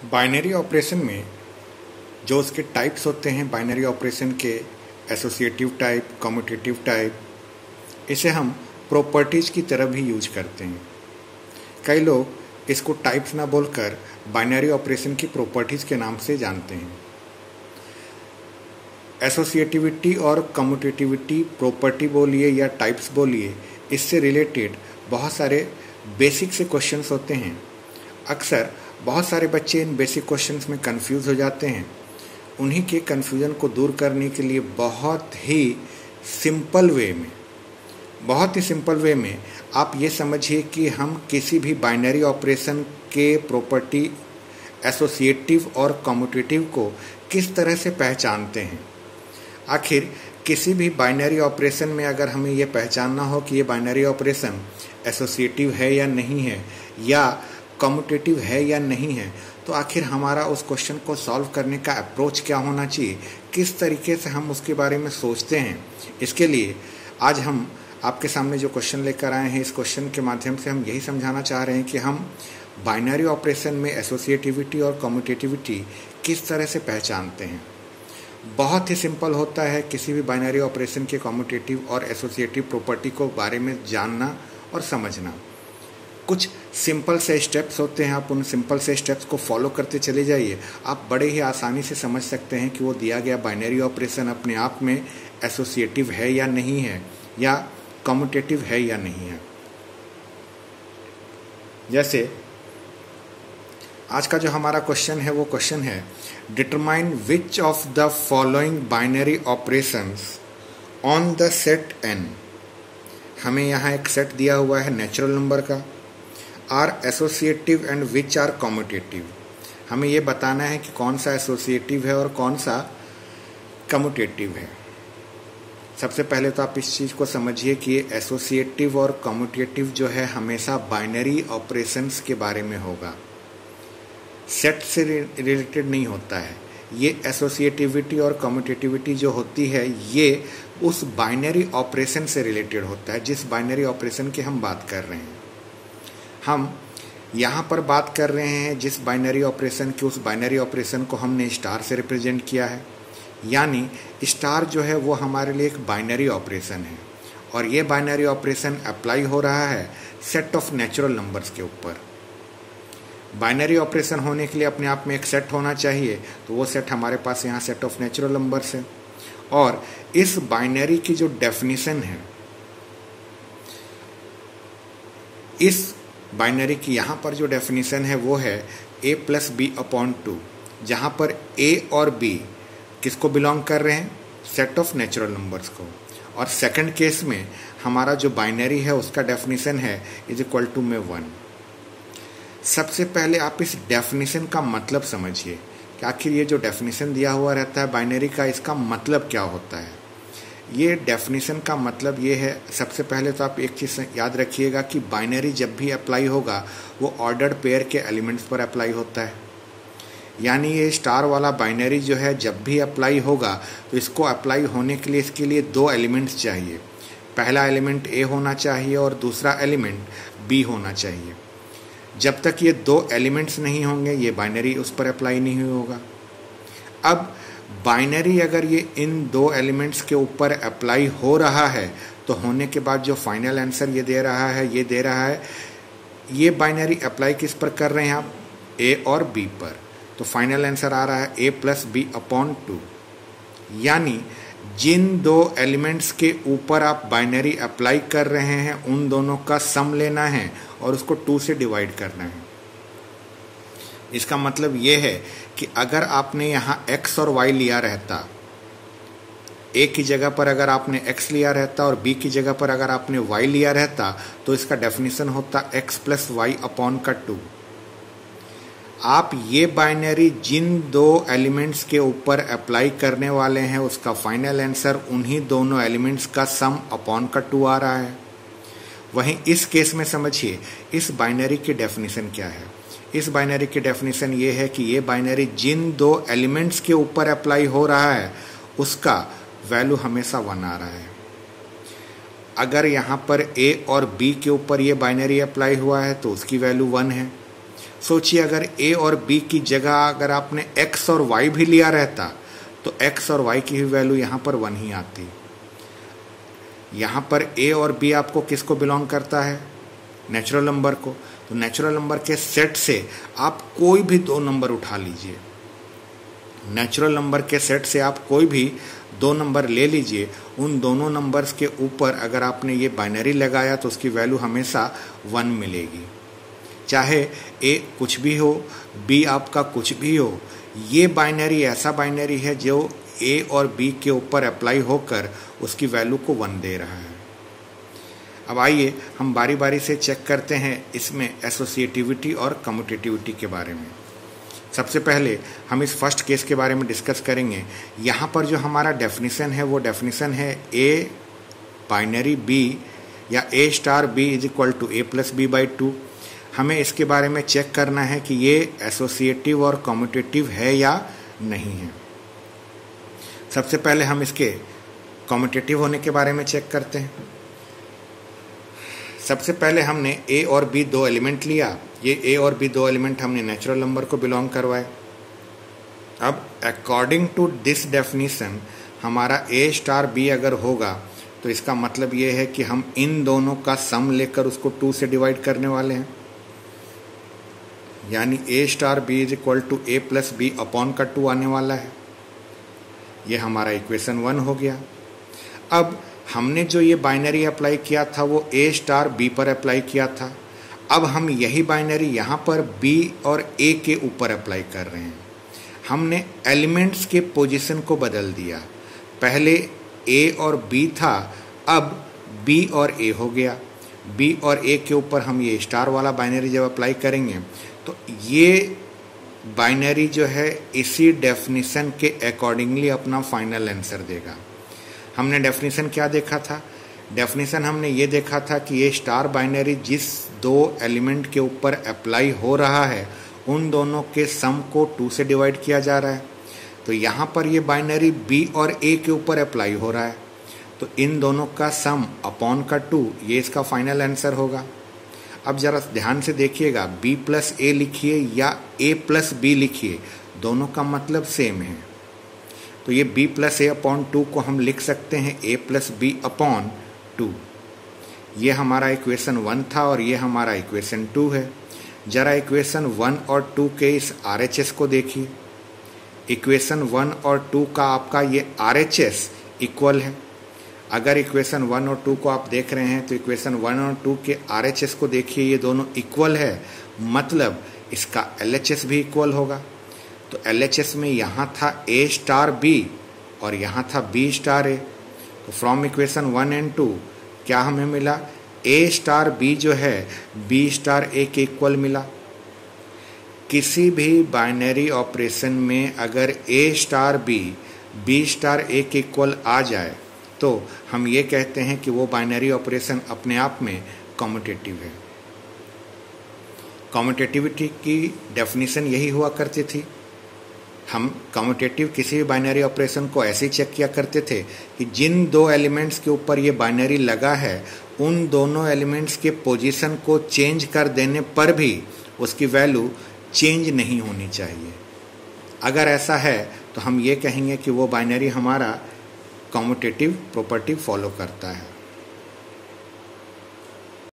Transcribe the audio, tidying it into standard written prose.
Binary operation में जो उसके टाइप्स होते हैं बाइनरी ऑपरेशन के, एसोसिएटिव टाइप, कम्यूटेटिव टाइप, इसे हम प्रॉपर्टीज़ की तरह भी यूज करते हैं। कई लोग इसको टाइप्स ना बोलकर बाइनरी ऑपरेशन की प्रॉपर्टीज़ के नाम से जानते हैं। एसोसिएटिविटी और कम्यूटेटिविटी, प्रॉपर्टी बोलिए या टाइप्स बोलिए, इससे रिलेटेड बहुत सारे बेसिक से क्वेश्चंस होते हैं। अक्सर बहुत सारे बच्चे इन बेसिक क्वेश्चंस में कंफ्यूज हो जाते हैं। उन्हीं के कंफ्यूजन को दूर करने के लिए बहुत ही सिंपल वे में आप ये समझिए कि हम किसी भी बाइनरी ऑपरेशन के प्रॉपर्टी एसोसिएटिव और कम्यूटेटिव को किस तरह से पहचानते हैं। आखिर किसी भी बाइनरी ऑपरेशन में अगर हमें ये पहचानना हो कि ये बाइनरी ऑपरेशन एसोसिएटिव है या नहीं है या कम्यूटेटिव है या नहीं है, तो आखिर हमारा उस क्वेश्चन को सॉल्व करने का अप्रोच क्या होना चाहिए, किस तरीके से हम उसके बारे में सोचते हैं। इसके लिए आज हम आपके सामने जो क्वेश्चन लेकर आए हैं, इस क्वेश्चन के माध्यम से हम यही समझाना चाह रहे हैं कि हम बाइनरी ऑपरेशन में एसोसिएटिविटी और कम्यूटेटिविटी किस तरह से पहचानते हैं। बहुत ही सिंपल होता है किसी भी बाइनरी ऑपरेशन के कम्यूटेटिव और एसोसिएटिव प्रॉपर्टी को बारे में जानना और समझना। कुछ सिंपल से स्टेप्स होते हैं, आप उन सिंपल से स्टेप्स को फॉलो करते चले जाइए। आप बड़े ही आसानी से समझ सकते हैं कि वो दिया गया बाइनरी ऑपरेशन अपने आप में एसोसिएटिव है या नहीं है या कम्यूटेटिव है या नहीं है। जैसे आज का जो हमारा क्वेश्चन है वो क्वेश्चन है, determine which of the following binary operations on the set n। हमें यहाँ एक सेट दिया हुआ है नेचुरल नंबर का, are associative and which are commutative. हमें ये बताना है कि कौन सा एसोसिएटिव है और कौन सा कम्यूटेटिव है। सबसे पहले तो आप इस चीज़ को समझिए कि ये एसोसिएटिव और कम्यूटेटिव जो है हमेशा बाइनरी ऑपरेशंस के बारे में होगा, सेट से रिलेटेड नहीं होता है। ये एसोसिएटिविटी और कम्यूटेटिविटी जो होती है ये उस बाइनरी ऑपरेशन से रिलेटेड होता है जिस बाइनरी ऑपरेशन की हम बात कर रहे हैं। हम यहाँ पर बात कर रहे हैं जिस बाइनरी ऑपरेशन की, उस बाइनरी ऑपरेशन को हमने स्टार से रिप्रेजेंट किया है। यानी स्टार जो है वो हमारे लिए एक बाइनरी ऑपरेशन है और ये बाइनरी ऑपरेशन अप्लाई हो रहा है सेट ऑफ नेचुरल नंबर्स के ऊपर। बाइनरी ऑपरेशन होने के लिए अपने आप में एक सेट होना चाहिए, तो वो सेट हमारे पास यहाँ सेट ऑफ नेचुरल नंबर्स है। और इस बाइनरी की जो डेफिनेशन है, इस बाइनरी की यहाँ पर जो डेफिनेशन है वो है a + b/2, जहाँ पर a और b किसको बिलोंग कर रहे हैं, सेट ऑफ नेचुरल नंबर्स को। और सेकंड केस में हमारा जो बाइनरी है उसका डेफिनेशन है = में 1। सबसे पहले आप इस डेफिनेशन का मतलब समझिए कि आखिर ये जो डेफिनेशन दिया हुआ रहता है बाइनरी का, इसका मतलब क्या होता है। ये डेफिनेशन का मतलब ये है, सबसे पहले तो आप एक चीज़ याद रखिएगा कि बाइनरी जब भी अप्लाई होगा वो ऑर्डर्ड पेयर के एलिमेंट्स पर अप्लाई होता है। यानी ये स्टार वाला बाइनरी जो है जब भी अप्लाई होगा तो इसको अप्लाई होने के लिए इसके लिए 2 एलिमेंट्स चाहिए। पहला एलिमेंट A होना चाहिए और दूसरा एलिमेंट B होना चाहिए। जब तक ये 2 एलिमेंट्स नहीं होंगे ये बाइनरी उस पर अप्लाई नहीं होगा। अब बाइनरी अगर ये इन 2 एलिमेंट्स के ऊपर अप्लाई हो रहा है तो होने के बाद जो फाइनल आंसर ये दे रहा है, ये बाइनरी अप्लाई किस पर कर रहे हैं आप, A और B पर। तो फाइनल आंसर आ रहा है a + b/2। यानी जिन 2 एलिमेंट्स के ऊपर आप बाइनरी अप्लाई कर रहे हैं उन दोनों का सम लेना है और उसको 2 से डिवाइड करना है। इसका मतलब ये है कि अगर आपने यहाँ x और y लिया रहता, a की जगह पर अगर आपने x लिया रहता और b की जगह पर अगर आपने y लिया रहता तो इसका डेफिनेशन होता x + y/2। आप ये बाइनरी जिन 2 एलिमेंट्स के ऊपर अप्लाई करने वाले हैं उसका फाइनल आंसर उन्हीं दोनों एलिमेंट्स का सम /2 आ रहा है। वहीं इस केस में समझिए इस बाइनरी की डेफिनेशन क्या है। इस बाइनरी की डेफिनेशन ये है कि ये बाइनरी जिन 2 एलिमेंट्स के ऊपर अप्लाई हो रहा है उसका वैल्यू हमेशा 1 आ रहा है। अगर यहाँ पर A और B के ऊपर ये बाइनरी अप्लाई हुआ है तो उसकी वैल्यू 1 है। सोचिए अगर ए और बी की जगह अगर आपने एक्स और वाई भी लिया रहता तो एक्स और वाई की वैल्यू यहाँ पर 1 ही आती। यहाँ पर ए और बी आपको किसको बिलोंग करता है? नेचुरल नंबर को। तो नेचुरल नंबर के सेट से आप कोई भी 2 नंबर उठा लीजिए, नेचुरल नंबर के सेट से आप कोई भी 2 नंबर ले लीजिए। उन दोनों नंबर्स के ऊपर अगर आपने ये बाइनरी लगाया तो उसकी वैल्यू हमेशा 1 मिलेगी, चाहे ए कुछ भी हो, बी आपका कुछ भी हो। ये बाइनरी ऐसा बाइनरी है जो ए और बी के ऊपर अप्लाई होकर उसकी वैल्यू को 1 दे रहा है। अब आइए हम बारी बारी से चेक करते हैं इसमें एसोसिएटिविटी और कम्यूटेटिविटी के बारे में। सबसे पहले हम इस फर्स्ट केस के बारे में डिस्कस करेंगे। यहाँ पर जो हमारा डेफिनेशन है वो डेफिनेशन है ए बाइनरी बी या A star B is equal to A plus B by 2। हमें इसके बारे में चेक करना है कि ये एसोसिएटिव और कम्यूटेटिव है या नहीं है। सबसे पहले हम इसके कम्यूटेटिव होने के बारे में चेक करते हैं। सबसे पहले हमने ए और बी 2 एलिमेंट लिया। ये ए और बी 2 एलिमेंट हमने नेचुरल नंबर को बिलोंग करवाए। अब अकॉर्डिंग टू दिस डेफिनेशन हमारा ए स्टार बी अगर होगा तो इसका मतलब ये है कि हम इन दोनों का सम लेकर उसको 2 से डिवाइड करने वाले हैं, यानी A star B is equal to A plus B upon का 2 आने वाला है। ये हमारा इक्वेशन 1 हो गया। अब हमने जो ये बाइनरी अप्लाई किया था वो ए स्टार बी पर अप्लाई किया था। अब हम यही बाइनरी यहाँ पर बी और ए के ऊपर अप्लाई कर रहे हैं। हमने एलिमेंट्स के पोजीशन को बदल दिया। पहले ए और बी था, अब बी और ए हो गया। बी और ए के ऊपर हम ये स्टार वाला बाइनरी जब अप्लाई करेंगे तो ये बाइनरी जो है इसी डेफिनेशन के अकॉर्डिंगली अपना फाइनल आंसर देगा। हमने डेफिनेशन क्या देखा था? डेफिनेशन हमने ये देखा था कि ये स्टार बाइनरी जिस 2 एलिमेंट के ऊपर अप्लाई हो रहा है उन दोनों के सम को 2 से डिवाइड किया जा रहा है। तो यहाँ पर ये बाइनरी बी और ए के ऊपर अप्लाई हो रहा है, तो इन दोनों का सम अपॉन का 2, ये इसका फाइनल आंसर होगा। अब जरा ध्यान से देखिएगा, बी प्लस ए लिखिए या ए प्लस बी लिखिए, दोनों का मतलब सेम है। तो ये b प्लस ए अपॉन 2 को हम लिख सकते हैं a प्लस बी अपॉन 2। ये हमारा इक्वेशन 1 था और ये हमारा इक्वेशन 2 है। जरा इक्वेशन 1 और 2 के इस RHS को देखिए। इक्वेशन 1 और 2 का आपका ये RHS इक्वल है। अगर इक्वेशन 1 और 2 को आप देख रहे हैं तो इक्वेशन 1 और 2 के RHS को देखिए, ये दोनों इक्वल है, मतलब इसका LHS भी इक्वल होगा। तो LHS में यहाँ था A स्टार B और यहाँ था B स्टार A। तो फ्रॉम इक्वेशन 1 एंड 2 क्या हमें मिला? A स्टार B जो है B स्टार A के इक्वल मिला। किसी भी बाइनरी ऑपरेशन में अगर A star B B star A के इक्वल आ जाए तो हम ये कहते हैं कि वो बाइनरी ऑपरेशन अपने आप में कम्यूटेटिव है। कम्यूटेटिविटी की डेफिनेशन यही हुआ करती थी। हम कम्यूटेटिव किसी भी बाइनरी ऑपरेशन को ऐसे ही चेक किया करते थे कि जिन 2 एलिमेंट्स के ऊपर ये बाइनरी लगा है उन दोनों एलिमेंट्स के पोजीशन को चेंज कर देने पर भी उसकी वैल्यू चेंज नहीं होनी चाहिए। अगर ऐसा है तो हम ये कहेंगे कि वो बाइनरी हमारा कम्यूटेटिव प्रॉपर्टी फॉलो करता है।